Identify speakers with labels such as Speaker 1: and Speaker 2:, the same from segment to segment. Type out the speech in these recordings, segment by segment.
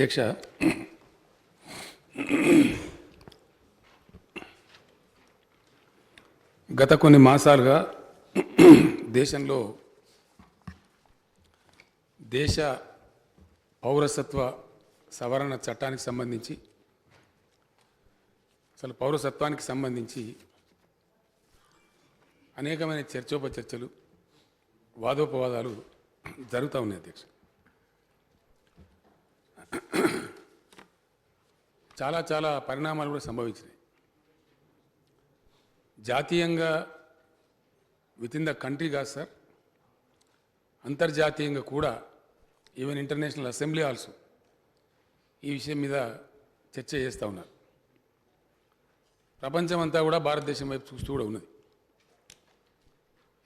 Speaker 1: అధ్యక్ష, గత కొన్ని మాసాలుగా దేశంలో దేశ పౌరసత్వ సవరణ చట్టానికి సంబంధించి అసలు పౌరసత్వానికి సంబంధించి అనేకమైన చర్చోపచర్చలు వాదోపవాదాలు జరుగుతూ ఉన్నాయి అధ్యక్ష. చాలా పరిణామాలు కూడా సంభవించినాయి. జాతీయంగా విత్ ఇన్ ద కంట్రీ కాదు సార్, అంతర్జాతీయంగా కూడా ఈవెన్ ఇంటర్నేషనల్ అసెంబ్లీ ఆల్సో ఈ విషయం మీద చర్చ చేస్తూ ఉన్నారు. ప్రపంచం అంతా కూడా భారతదేశం వైపు చూస్తూ కూడా ఉన్నది.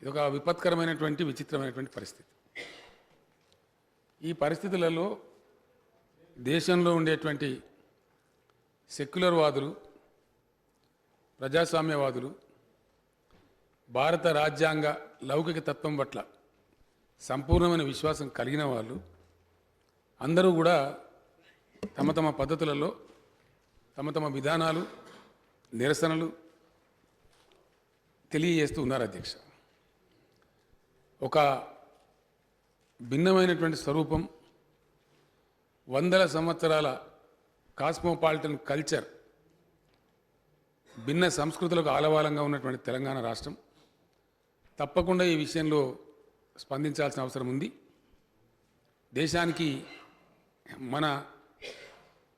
Speaker 1: ఇది ఒక విపత్కరమైనటువంటి విచిత్రమైనటువంటి పరిస్థితి. ఈ పరిస్థితులలో దేశంలో ఉండేటువంటి సెక్యులర్ వాదులు, ప్రజాస్వామ్యవాదులు, భారత రాజ్యాంగ లౌకిక తత్వం పట్ల సంపూర్ణమైన విశ్వాసం కలిగిన వాళ్ళు అందరూ కూడా తమ తమ పద్ధతులలో తమ తమ విధానాలు, నిరసనలు తెలియజేస్తూ ఉన్నారు అధ్యక్ష. ఒక భిన్నమైనటువంటి స్వరూపం, వందల సంవత్సరాల కాస్మోపాలిటన్ కల్చర్, భిన్న సంస్కృతులకు ఆలవాలంగా ఉన్నటువంటి తెలంగాణ రాష్ట్రం తప్పకుండా ఈ విషయంలో స్పందించాల్సిన అవసరం ఉంది. దేశానికి మన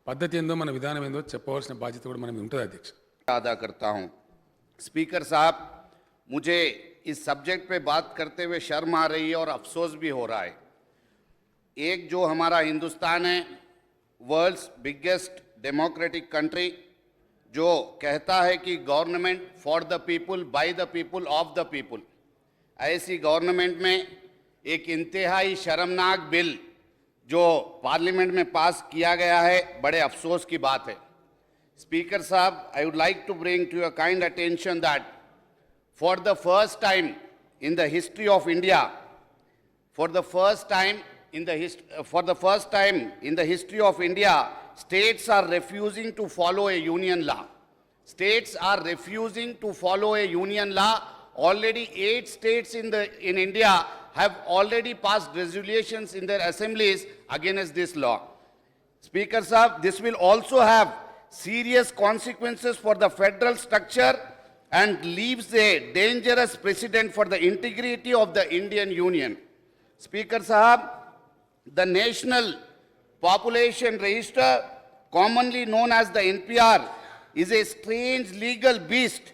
Speaker 1: పద్ధతి ఏందో, మన విధానం ఏందో చెప్పవలసిన బాధ్యత కూడా మనం ఉంటుంది అధ్యక్ష.
Speaker 2: अदा करता हूं। स्पीकर साहब, मुझे इस सब्जेक्ट पे बात करते हुए शर्म आ रही है और अफसोस भी हो रहा है। एक जो हमारा हिंदुस्तान है, वर्ल्ड्स बिगेस्ट डेमोक्रेटिक कंट्री, जो कहता है कि government for the people, by the people, of the people, ऐसी गवर्नमेंट में एक इंतहाई शर्मनाक बिल जो पार्लियामेंट में पास किया गया है, बड़े अफसोस की बात है। Speaker Sahab, I would like to bring to your kind attention that for the first time in the history of India, for the first time in the history of India, states are refusing to follow a union law. States are refusing to follow a union law. Already 8 states in India have already passed resolutions in their assemblies against this law. Speaker Sahab, this will also have serious consequences for the federal structure and leaves a dangerous precedent for the integrity of the Indian Union. Speaker Sahab, the National Population Register, commonly known as the NPR, is a strange legal beast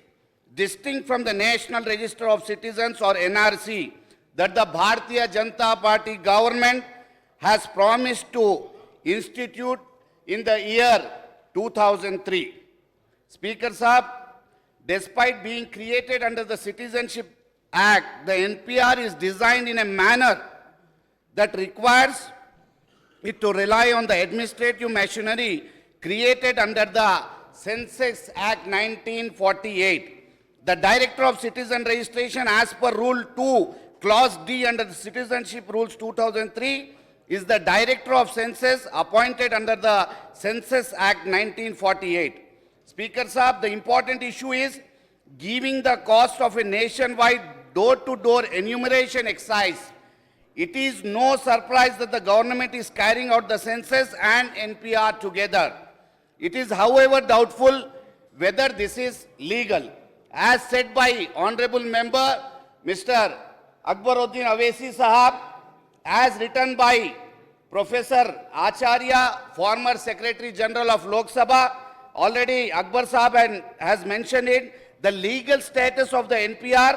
Speaker 2: distinct from the National Register of Citizens or NRC that the Bharatiya Janata Party government has promised to institute in the year 2003. Speaker Sahab, despite being created under the Citizenship Act, the NPR is designed in a manner that requires it to rely on the administrative machinery created under the Census Act 1948. The Director of Citizen Registration, as per Rule 2, Clause D under the Citizenship Rules 2003, is the Director of Census appointed under the Census Act 1948. Speaker Sahab, the important issue is giving the cost of a nationwide door-to-door enumeration exercise. It is no surprise that the government is carrying out the census and NPR together. It is, however, doubtful whether this is legal. As said by Honorable Member Mr. Akbaruddin Awesi Sahab, as written by Professor Acharya, former Secretary General of Lok Sabha, already Akbar Sahab has mentioned it, the legal status of the NPR,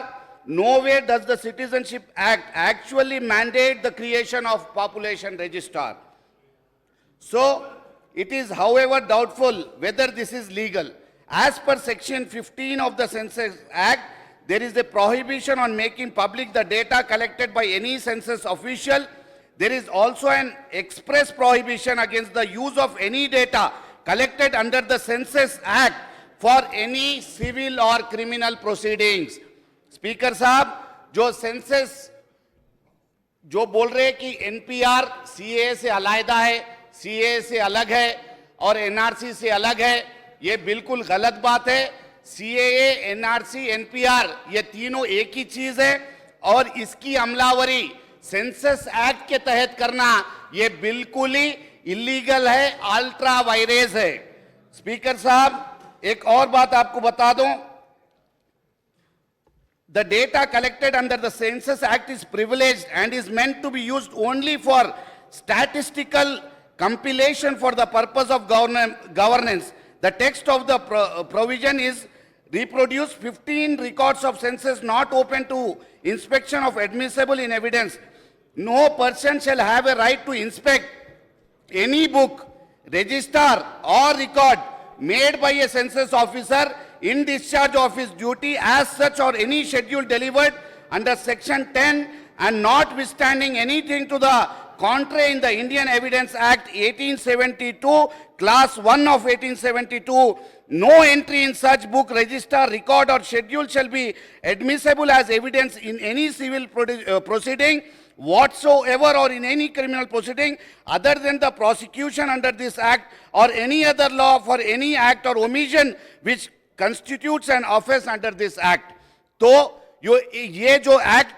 Speaker 2: nowhere does the Citizenship Act actually mandate the creation of population register. So, it is, however, doubtful whether this is legal. As per Section 15 of the Census Act, there is a prohibition on making public the data collected by any census official. There is also an express prohibition against the use of any data collected under the Census Act for any civil or criminal proceedings. Speaker Sahab, जो census जो बोल रहे हैं कि NPR CAA से अलग है, CA से अलग है और एनआरसी से अलग है, ये बिल्कुल गलत बात है। सीएए, एनआरसी, एनपीआर ये तीनों एक ही चीज है और इसकी अमलावरी सेंसस एक्ट के तहत करना ये बिल्कुल ही इलीगल है, अल्ट्रा वायरेस है। स्पीकर साहब, एक और बात आपको बता दूं, the data collected under the Census Act is privileged and is meant to be used only for statistical compilation for the purpose of governance. The text of the provision is reproduce 15 records of census not open to inspection of admissible in evidence. No person shall have a right to inspect any book, register or record made by a census officer in discharge of his duty as such or any schedule delivered under section 10 and notwithstanding anything to the contrary in the Indian Evidence Act 1872, class 1 of 1872, no entry in such book, register, record or schedule shall be admissible as evidence in any civil proceeding whatsoever or in any criminal proceeding other than the prosecution under this act or any other law for any act or omission which constitutes an offense under this act. तो ये जो act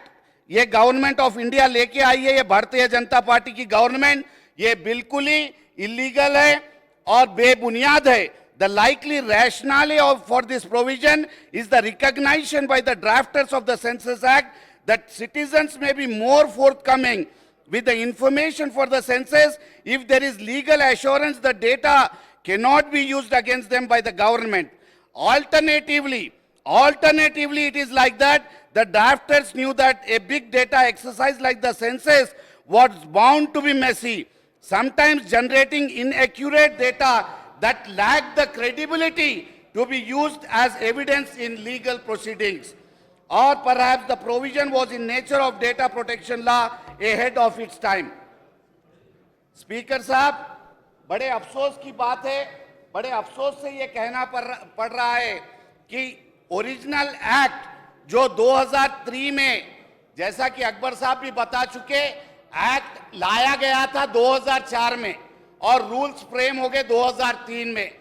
Speaker 2: ये government of India लेके आई है, ये Bharatiya Janata party की government, ये बिल्कुल ही इलीगल है और बेबुनियाद है। The likely rationale for this provision is the recognition by the drafters of the Census Act that citizens may be more forthcoming with the information for the census if there is legal assurance the data cannot be used against them by the government. Alternatively, it is like that the drafters knew that a big data exercise like the census was bound to be messy, sometimes generating inaccurate data that lacked the credibility to be used as evidence in legal proceedings. Or perhaps the provision was in nature of data protection law ahead of its time. Speaker साहब, बड़े अफसोस की बात है, बड़े अफसोस से ये कहना पड़ रहा है कि ओरिजिनल एक्ट जो 2003 में, जैसा कि अकबर साहब भी बता चुके, एक्ट लाया गया था 2004 में और रूल्स फ्रेम हो गए 2003 में,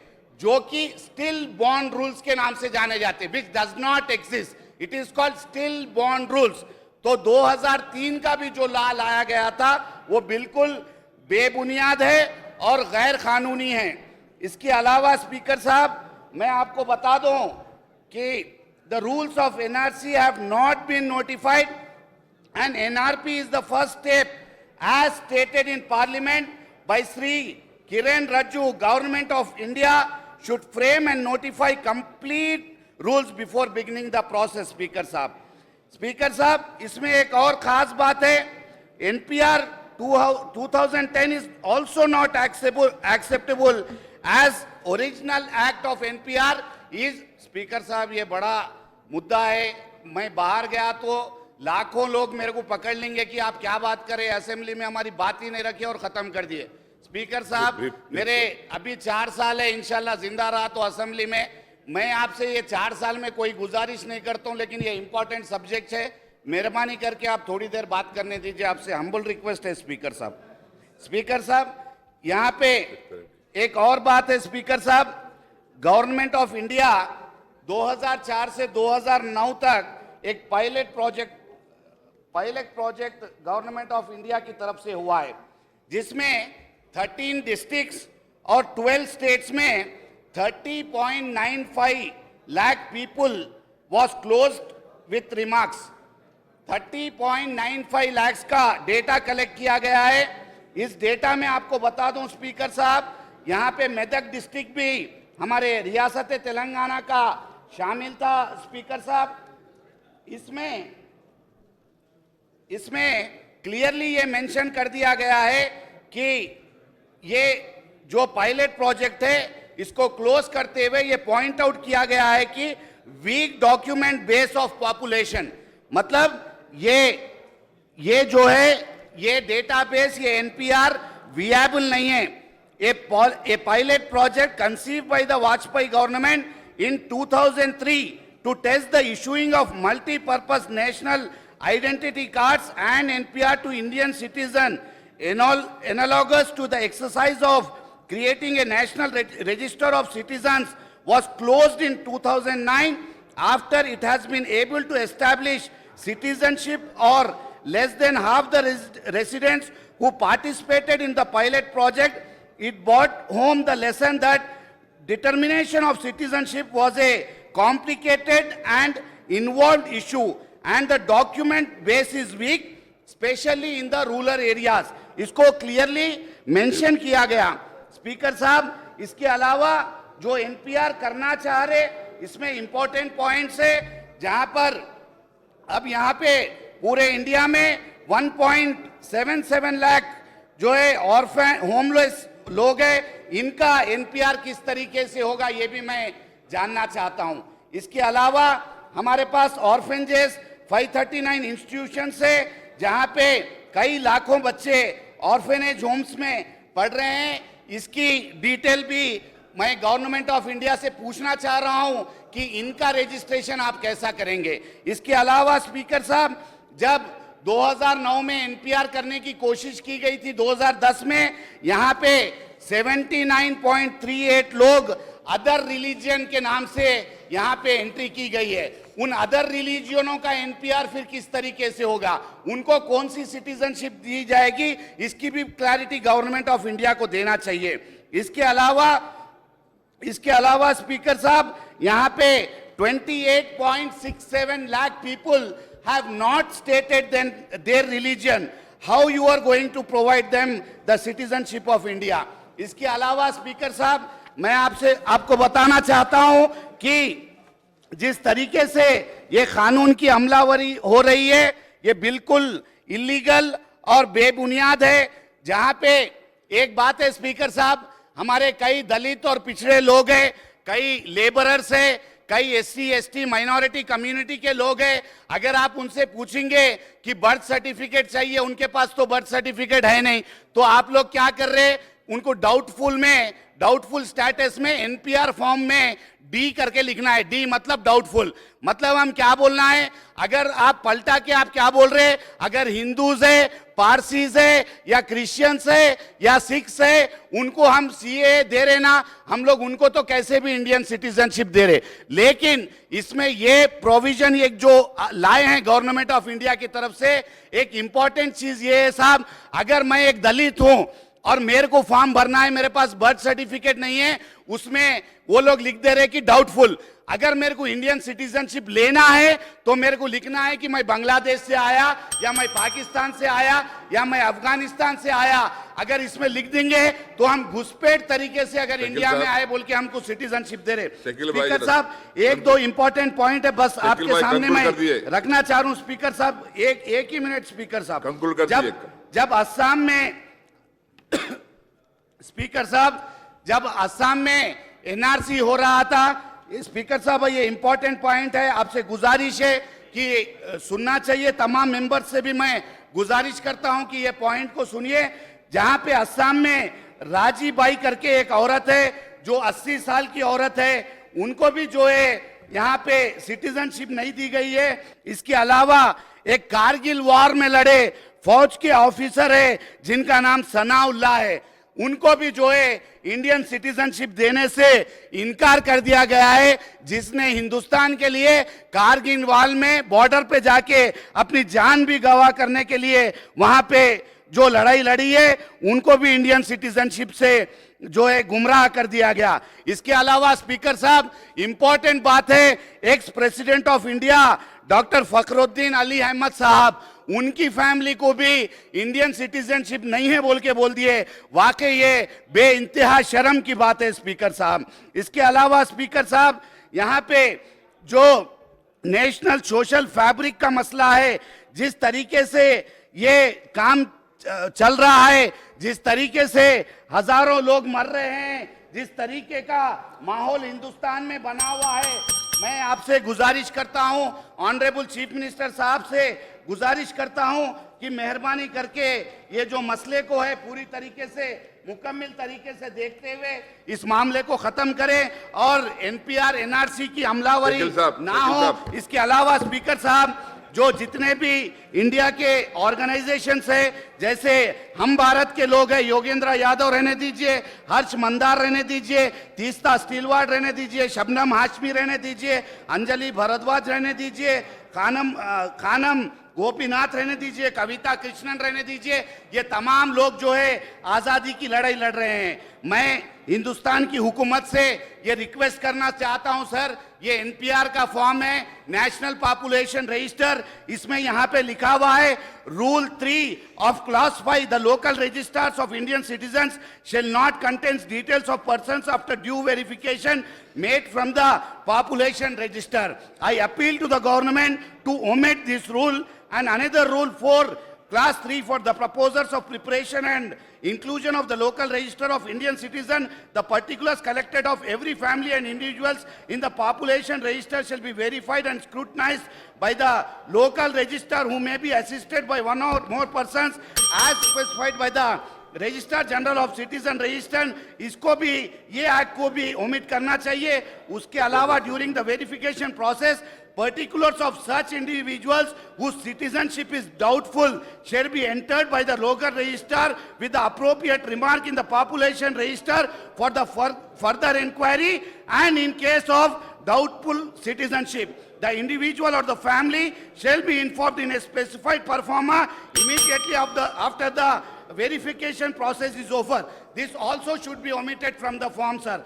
Speaker 2: जो कि स्टिल बॉर्न रूल्स के नाम से जाने जाते हैं, which does not exist, it is called still born rules. तो 2003 का भी जो लॉ लाया गया था वो बिल्कुल बेबुनियाद है और गैर कानूनी है। इसके अलावा स्पीकर साहब, मैं आपको बता दूं कि the rules of NRC have not been notified and NRP is the first step as stated in parliament by Sri Kiren Rajju. Government of India should frame and notify complete rules before beginning the process. Speaker साहब, इसमें एक और खास बात है, NPR 2010 is also not acceptable as original act of NPR is. Speaker साहब, ये बड़ा मुद्दा है। मैं बाहर गया तो लाखों लोग मेरे को पकड़ लेंगे कि आप क्या बात करें, असेंबली में हमारी बात ही नहीं रखी और खत्म कर दिए। स्पीकर साहब, मेरे अभी 4 साल है, इंशाल्लाह जिंदा रहा तो असेंबली में मैं आपसे ये 4 साल में कोई गुजारिश नहीं करता हूं, लेकिन ये इंपॉर्टेंट सब्जेक्ट है, मेहरबानी करके आप थोड़ी देर बात करने दीजिए, आपसे हम्बल रिक्वेस्ट है स्पीकर साहब। यहाँ पे एक और बात है स्पीकर साहब, गवर्नमेंट ऑफ इंडिया 2004 से 2009 तक एक pilot project government of India की तरफ से हुआ है, जिसमें 13 डिस्ट्रिक्ट्स और 12 स्टेट्स में 30.95 lakh people was closed with remarks. 30.95 lakh का डेटा कलेक्ट किया गया है। इस डेटा में आपको बता दूं स्पीकर साहब, यहाँ पे मेदक डिस्ट्रिक्ट भी हमारे रियासत तेलंगाना का शामिल था। स्पीकर साहब, इसमें क्लियरली ये मेंशन कर दिया गया है कि ये जो पायलट प्रोजेक्ट है इसको क्लोज करते हुए ये पॉइंट आउट किया गया है कि weak document base of population, मतलब ये जो है ये डेटाबेस, ये एनपीआर विएबल नहीं है। A pilot project conceived by the Vajpayee government in 2003 to test the issuing of multi-purpose national identity cards and NPR to Indian citizen analogous to the exercise of creating a national register of citizens was closed in 2009 after it has been able to establish citizenship or less than half the residents who participated in the pilot project. It brought home the lesson that determination of citizenship was a complicated and involved issue and the document base is weak, especially in the rural areas. इसको clearly mention किया गया. Speaker साहब, इसके अलावा जो NPR करना चाह रहे, इसमें इंपॉर्टेंट पॉइंट्स है, जहां पर अब यहां पे पूरे इंडिया में 1.77 लाख जो है ऑर्फन होमलेस लोग हैं, इनका एनपीआर किस तरीके से होगा ये भी मैं जानना चाहता हूं. इसके अलावा हमारे पास ऑर्फेंजेस 539 इंस्टीट्यूशन है, जहां पे कई लाखों बच्चे ऑर्फेनेज होम्स में पढ़ रहे हैं. इसकी डिटेल भी मैं गवर्नमेंट ऑफ इंडिया से पूछना चाह रहा हूं कि इनका रजिस्ट्रेशन आप कैसा करेंगे. इसके अलावा स्पीकर साहब, जब 2009 में एनपीआर करने की कोशिश की गई थी, 2010 में यहां पे 79.38 लोग अदर रिलीजन के नाम से यहां पे एंट्री की गई है. उन अदर रिलीजियनों का एनपीआर फिर किस तरीके से होगा, उनको कौन सी सिटीजनशिप दी जाएगी, इसकी भी क्लैरिटी गवर्नमेंट ऑफ इंडिया को देना चाहिए. इसके अलावा स्पीकर साहब, यहां पे 28.67 lakh people have not stated then their religion. How you are going to provide them the citizenship of India? इसके अलावा स्पीकर साहब, मैं आपको बताना चाहता हूं कि जिस तरीके से ये कानून की अमलावरी हो रही है, ये बिल्कुल इलीगल और बेबुनियाद है. जहां पे एक बात है स्पीकर साहब, हमारे कई दलित और पिछड़े लोग हैं, कई लेबरर्स हैं, कई एससी एसटी माइनॉरिटी कम्युनिटी के लोग हैं. अगर आप उनसे पूछेंगे कि बर्थ सर्टिफिकेट चाहिए, उनके पास तो बर्थ सर्टिफिकेट है नहीं, तो आप लोग क्या कर रहे हैं, उनको डाउटफुल स्टेटस में एनपीआर फॉर्म में डी करके लिखना है. डी मतलब डाउटफुल. मतलब हम क्या बोलना है, अगर आप पलटा के आप क्या बोल रहे हैं, अगर हिंदूज है, पारसीज है या क्रिश्चियंस है या सिख्स है, उनको हम सीए दे रहे ना, हम लोग उनको तो कैसे भी इंडियन सिटीजनशिप दे रहे. लेकिन इसमें ये प्रोविजन एक जो लाए हैं गवर्नमेंट ऑफ इंडिया की तरफ से, एक इंपॉर्टेंट चीज ये है साहब, अगर मैं एक दलित हूं और मेरे को फॉर्म भरना है, मेरे पास बर्थ सर्टिफिकेट नहीं है, उसमें वो लोग लिख दे रहे कि डाउटफुल. अगर मेरे को इंडियन सिटीजनशिप लेना है तो मेरे को लिखना है कि मैं बांग्लादेश से आया या मैं पाकिस्तान से आया या मैं अफगानिस्तान से आया. अगर इसमें लिख देंगे तो हम घुसपैठ तरीके से अगर इंडिया में आए बोल के हमको सिटीजनशिप दे रहे. स्पीकर साहब, एक दो इंपॉर्टेंट पॉइंट है बस आपके सामने मैं रखना चाह रहा हूं. स्पीकर साहब, एक ही मिनट. स्पीकर साहब, जब असम में स्पीकर साहब, जब असम में एनआरसी हो रहा था, स्पीकर साहब ये इंपॉर्टेंट पॉइंट है, आपसे गुजारिश है कि सुनना चाहिए. तमाम मेंबर से भी मैं गुजारिश करता हूं कि ये पॉइंट को सुनिए. जहां पे असम में राजी बाई करके एक औरत है, जो 80 साल की औरत है, उनको भी जो है यहाँ पे सिटीजनशिप नहीं दी गई है. इसके अलावा एक कारगिल वॉर में लड़े फौज के ऑफिसर है जिनका नाम सनाउल्लाह है, उनको भी जो है इंडियन सिटीजनशिप देने से इनकार कर दिया गया है, जिसने हिंदुस्तान के लिए कारगिल वॉर में बॉर्डर पे जाके अपनी जान भी गंवा करने के लिए वहां पे जो लड़ाई लड़ी है, उनको भी इंडियन सिटीजनशिप से जो है गुमराह कर दिया गया. इसके अलावा स्पीकर साहब, इंपॉर्टेंट बात है, ex president of India doctor Fakhruddin Ali Ahmed साहब, उनकी फैमिली को भी इंडियन सिटीजनशिप नहीं है बोल के बोल दिए. वाकई ये बेइंतहा शर्म की बात है स्पीकर साहब. इसके अलावा स्पीकर साहब, यहाँ पे जो नेशनल सोशल फैब्रिक का मसला है, जिस तरीके से ये काम चल रहा है, जिस तरीके से हजारों लोग मर रहे हैं, जिस तरीके का माहौल हिंदुस्तान में बना हुआ है, मैं आपसे गुजारिश करता हूं, ऑनरेबल चीफ मिनिस्टर साहब से गुजारिश करता हूं कि मेहरबानी करके ये जो मसले को है पूरी तरीके से मुकम्मल तरीके से देखते हुए इस मामले को खत्म करें और एनपीआर एनआरसी की अमलावरी ना हो. इसके अलावा स्पीकर साहब, जो जितने भी इंडिया के ऑर्गेनाइजेशंस है, जैसे हम भारत के लोग हैं, योगेंद्र यादव रहने दीजिए, हर्ष मंदार रहने दीजिए, तीस्ता स्टीलवाड रहने दीजिए, शबनम हाशमी रहने दीजिए, अंजलि भारद्वाज रहने दीजिए, खानम गोपीनाथ रहने दीजिए, कविता कृष्णन रहने दीजिए, ये तमाम लोग जो है आज़ादी की लड़ाई लड़ रहे हैं। मैं हिंदुस्तान की हुकूमत से ये रिक्वेस्ट करना चाहता हूं सर, ये एनपीआर का फॉर्म है, नेशनल पॉपुलेशन रजिस्टर, इसमें यहाँ पे लिखा हुआ है rule 3 of clause 5, the local registers of Indian citizens shall not contains details of persons after due verification made from the population register. I appeal to the government to omit this rule and another rule 4 class 3 for the proposers of preparation and inclusion of the local register of Indian citizen. The particulars collected of every family and individuals in the population register shall be verified and scrutinized by the local register, who may be assisted by one or more persons as specified by the register general of citizen register, इसको भी ये act को भी omit करना चाहिए। उसके अलावा during the verification process particulars of such individuals whose citizenship is doubtful shall be entered by the local register with the appropriate remark in the population register for the further inquiry, and in case of doubtful citizenship, the individual or the family shall be informed in a specified performa immediately after the verification process is over. This also should be omitted from the form, sir.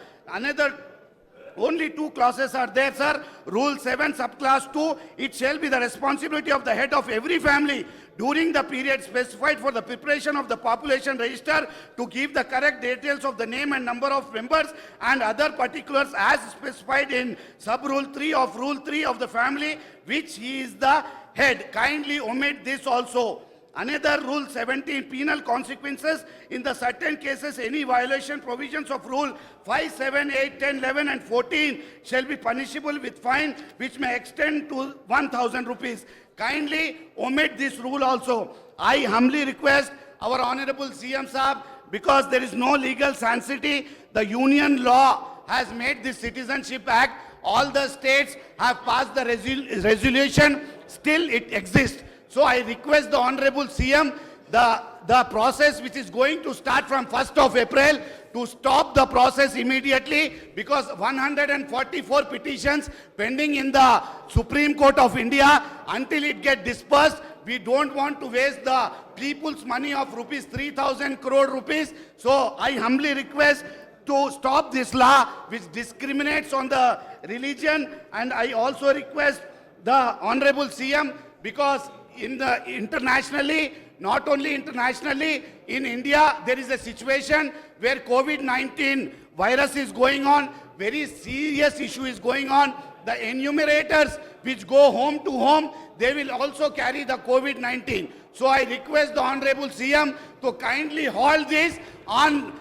Speaker 2: Only 2 clauses are there, sir. Rule 7, subclass 2, it shall be the responsibility of the head of every family during the period specified for the preparation of the population register to give the correct details of the name and number of members and other particulars as specified in sub-rule 3 of Rule 3 of the family, which he is the head. Kindly omit this also. Another Rule 17, penal consequences in the certain cases, any violation provisions of Rule 5, 7, 8, 10, 11 and 14 shall be punishable with fine which may extend to 1,000 rupees. Kindly omit this rule also. I humbly request our Honorable CM Saab, because there is no legal sanctity, the Union law has made this Citizenship Act. All the states have passed the resolution, still it exists. So I request the Honorable CM, the process which is going to start from 1st of April, to stop the process immediately, because 144 petitions pending in the Supreme Court of India, until it gets dispersed, we don't want to waste the people's money of rupees 3,000 crore rupees. So I humbly request to stop this law which discriminates on the religion, and I also request the Honorable CM, because internationally, not only internationally, in India, there is a situation where COVID-19 virus is going on, very serious issue is going on. The enumerators which go home to home, they will also carry the COVID-19. So I request the Honorable CM to kindly halt this on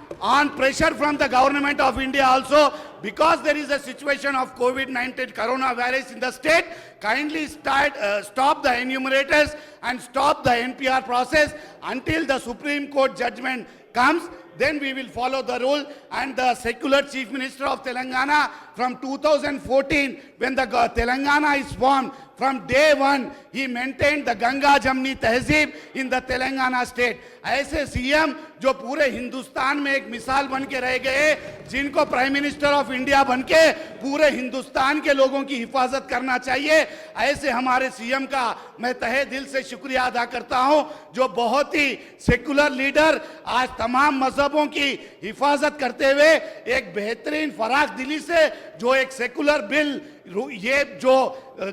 Speaker 2: pressure from the government of India also, because there is a situation of COVID-19 coronavirus in the state. Kindly stop the enumerators and stop the NPR process until the Supreme Court judgment comes. Then we will follow the rule. And the secular Chief Minister of Telangana from 2014, when the Telangana is formed, from day one, he maintained the Ganga Jamni Tehzeeb in the Telangana state. ऐसे CM जो पूरे हिंदुस्तान में एक मिसाल बन के रह गए, जिनको प्राइम मिनिस्टर ऑफ इंडिया बन के पूरे हिंदुस्तान के लोगों की हिफाजत करना चाहिए, ऐसे हमारे सीएम का मैं तहे दिल से शुक्रिया अदा करता हूं, जो बहुत ही सेकुलर लीडर आज तमाम मजहबों की हिफाजत करते हुए एक बेहतरीन फराख दिली से जो एक सेकुलर बिल, ये जो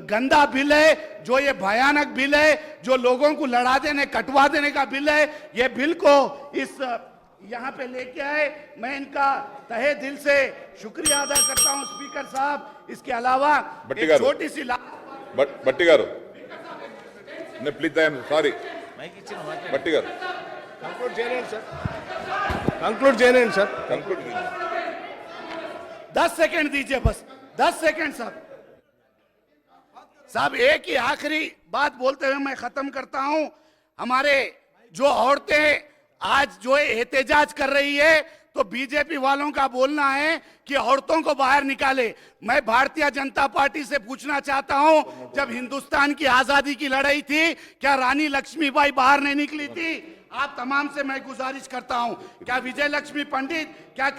Speaker 2: गंदा बिल है, जो ये भयानक बिल है, जो लोगों को लड़ा देने कटवा देने का बिल है, ये बिल को इस यहाँ पे लेके आए, मैं इनका तहे दिल से शुक्रिया अदा करता हूँ स्पीकर साहब। इसके अलावा एक छोटी सी
Speaker 3: Batti garu please, I am sorry Batti garu
Speaker 4: conclude చేయండి సార్, कंक्लूड చేయండి సార్,
Speaker 3: कंक्लूड
Speaker 2: 10 सेकंड दीजिए, बस 10 सेकंड साहब, एक ही आखिरी बात बोलते हुए मैं खत्म करता हूं। हमारे जो औरतें आज जो एहतजाज कर रही है तो बीजेपी वालों का बोलना है कि औरतों को बाहर निकाले। मैं भारतीय जनता पार्टी से पूछना चाहता हूं, जब हिंदुस्तान की आजादी की लड़ाई थी, क्या रानी लक्ष्मीबाई बाहर नहीं निकली थी? आप तमाम से मैं गुजारिश करता हूं, क्या विजय लक्ष्मी पंडित, क्या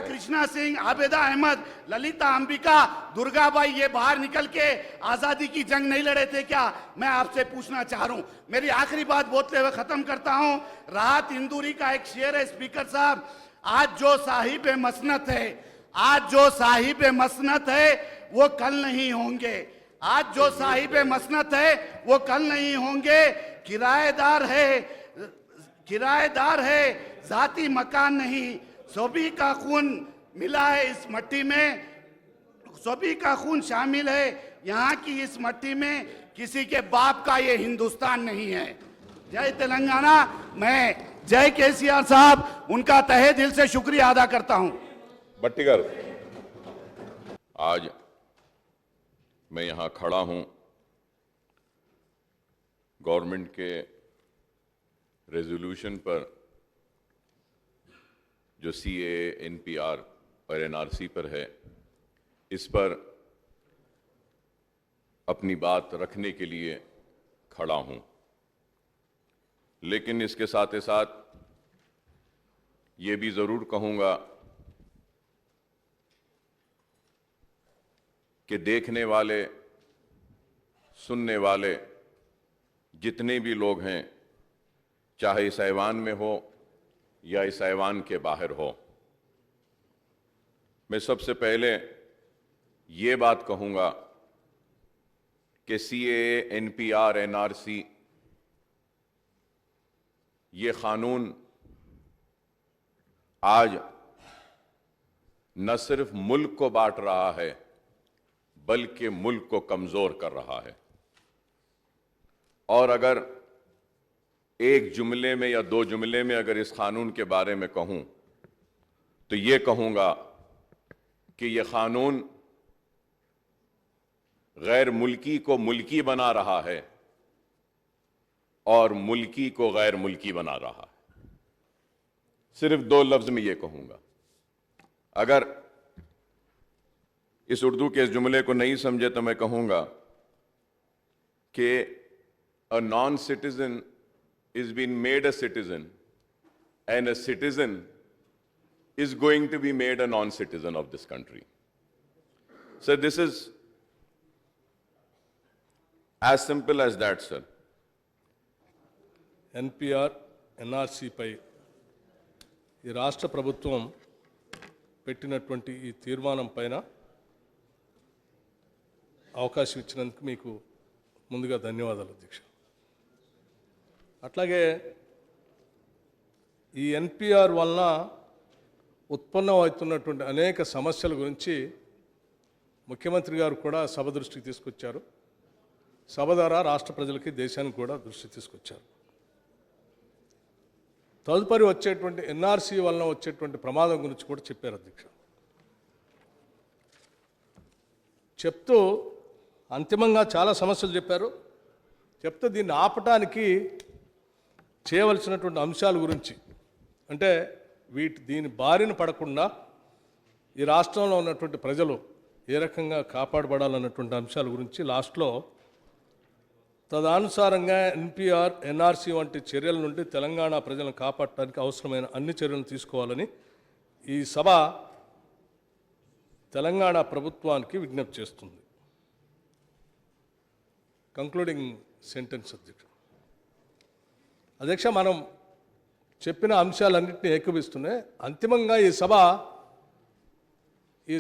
Speaker 2: कृष्णा सिंह, आबेदा अहमद, ललिता अंबिका, दुर्गाबाई ये बाहर निकल के आजादी की जंग नहीं लड़े थे क्या? मैं आपसे पूछना चाह रहा हूं। मेरी आखिरी बात बोलते हुए खत्म करता हूं। राहत इंदूरी का एक शेर है स्पीकर साहब, आज जो साहिब मसनत है, आज जो साहिब मसनत है वो कल नहीं होंगे। आज जो साहिब मसनत है वो कल नहीं होंगे। किराएदार है जाती मकान नहीं। सभी का खून मिला है इस मट्टी में, सभी का खून शामिल है यहाँ की इस मट्टी में। किसी के बाप का ये हिंदुस्तान नहीं है। जय तेलंगाना। मैं जय केसीआर साहब, उनका तहे दिल से शुक्रिया अदा करता हूं।
Speaker 3: भट्टी गारू, आज मैं यहां खड़ा हूं गवर्नमेंट के रेजोल्यूशन पर, जो सीएए, एनपीआर और एनआरसी पर है, इस पर अपनी बात रखने के लिए खड़ा हूं। लेकिन इसके साथ ही साथ ये भी जरूर कहूंगा कि देखने वाले, सुनने वाले जितने भी लोग हैं, चाहे इस ऐवान में हो या इस ऐवान के बाहर हो, मैं सबसे पहले ये बात कहूंगा कि सीएए, एनपीआर, एनआरसी ये कानून आज न सिर्फ मुल्क को बांट रहा है, बल्कि मुल्क को कमजोर कर रहा है। और अगर एक जुमले में या दो जुमले में अगर इस कानून के बारे में कहूं, तो ये कहूंगा कि यह कानून गैर मुल्की को मुल्की बना रहा है और मुल्की को गैर मुल्की बना रहा है। सिर्फ दो लफ्ज में यह कहूंगा। अगर इस उर्दू के इस जुमले को नहीं समझे तो मैं कहूंगा कि a non-citizen is being made a citizen and a citizen is going to be made a non-citizen of this country. So this is as simple as that, sir.
Speaker 4: NPR ఎన్ఆర్సీపై ఈ రాష్ట్ర ప్రభుత్వం పెట్టినటువంటి ఈ తీర్మానం పైన అవకాశం ఇచ్చినందుకు మీకు ముందుగా ధన్యవాదాలు అధ్యక్ష. అట్లాగే ఈ ఎన్పిఆర్ వలన ఉత్పన్నమవుతున్నటువంటి అనేక సమస్యల గురించి ముఖ్యమంత్రి గారు కూడా సభ దృష్టికి తీసుకొచ్చారు. సభ ద్వారా రాష్ట్ర ప్రజలకి, దేశానికి కూడా దృష్టికి తీసుకొచ్చారు. తదుపరి వచ్చేటువంటి ఎన్ఆర్సీ వలన వచ్చేటువంటి ప్రమాదం గురించి కూడా చెప్పారు అధ్యక్ష. చెప్తూ అంతిమంగా చాలా సమస్యలు చెప్పారు. చెప్తూ దీన్ని ఆపటానికి చేయవలసినటువంటి అంశాల గురించి, అంటే దీని బారిన పడకుండా ఈ రాష్ట్రంలో ఉన్నటువంటి ప్రజలు ఏ రకంగా కాపాడబడాలన్నటువంటి అంశాల గురించి లాస్ట్లో తదనుసారంగా ఎన్పిఆర్, ఎన్ఆర్సీ వంటి చర్యల నుండి తెలంగాణ ప్రజలను కాపాడటానికి అవసరమైన అన్ని చర్యలను తీసుకోవాలని ఈ సభ తెలంగాణ ప్రభుత్వానికి విజ్ఞప్తి చేస్తుంది. కంక్లూడింగ్ సెంటెన్స్ అధ్యక్ష, మనం చెప్పిన అంశాలన్నింటినీ ఏకీభవిస్తున్నాయి. అంతిమంగా ఈ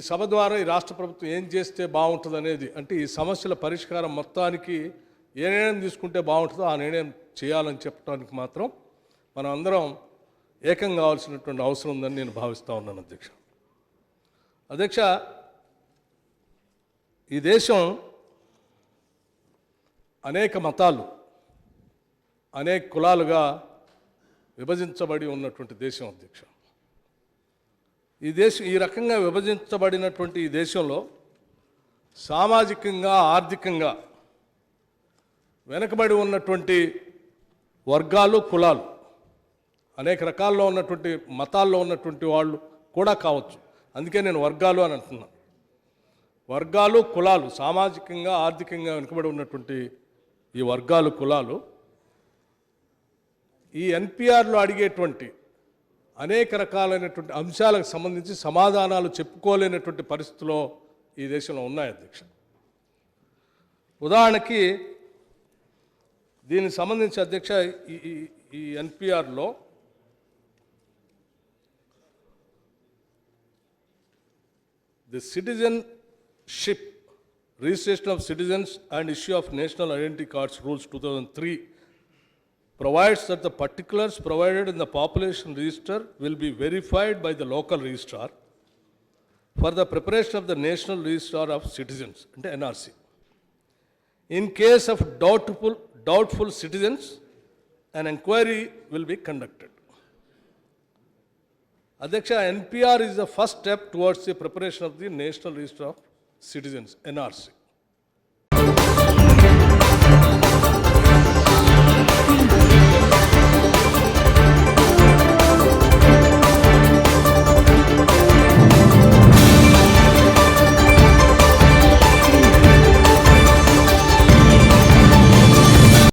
Speaker 4: సభ ద్వారా ఈ రాష్ట్ర ప్రభుత్వం ఏం చేస్తే బాగుంటుంది అనేది, అంటే ఈ సమస్యల పరిష్కారం మొత్తానికి ఏ నిర్ణయం తీసుకుంటే బాగుంటుందో ఆ నిర్ణయం చేయాలని చెప్పడానికి మాత్రం మనం అందరం ఏకం కావాల్సినటువంటి అవసరం ఉందని నేను భావిస్తూ ఉన్నాను అధ్యక్ష. ఈ దేశం అనేక మతాలు, అనేక కులాలుగా విభజించబడి ఉన్నటువంటి దేశం అధ్యక్ష. ఈ రకంగా విభజించబడినటువంటి ఈ దేశంలో సామాజికంగా, ఆర్థికంగా వెనకబడి ఉన్నటువంటి వర్గాలు కులాలు అనేక రకాల్లో ఉన్నటువంటి మతాల్లో ఉన్నటువంటి వాళ్ళు కూడా కావచ్చు. అందుకే నేను వర్గాలు అని అంటున్నాను. వర్గాలు కులాలు సామాజికంగా ఆర్థికంగా వెనుకబడి ఉన్నటువంటి ఈ వర్గాలు కులాలు ఈ ఎన్పిఆర్లో అడిగేటువంటి అనేక రకాలైనటువంటి అంశాలకు సంబంధించి సమాధానాలు చెప్పుకోలేనటువంటి పరిస్థితిలో ఈ దేశంలో ఉన్నాయి అధ్యక్ష. ఉదాహరణకి దీనికి సంబంధించి అధ్యక్ష ఈ ఎన్పిఆర్లో the citizenship registration of citizens and issue of national identity cards rules 2003 provides that the particulars provided in the population register will be verified by the local registrar for the preparation of the National Register of Citizens, ante NRC. In case of doubtful citizens, an inquiry will be conducted. Adhyaksha, NPR is the first step towards the preparation of the National Register of Citizens, NRC.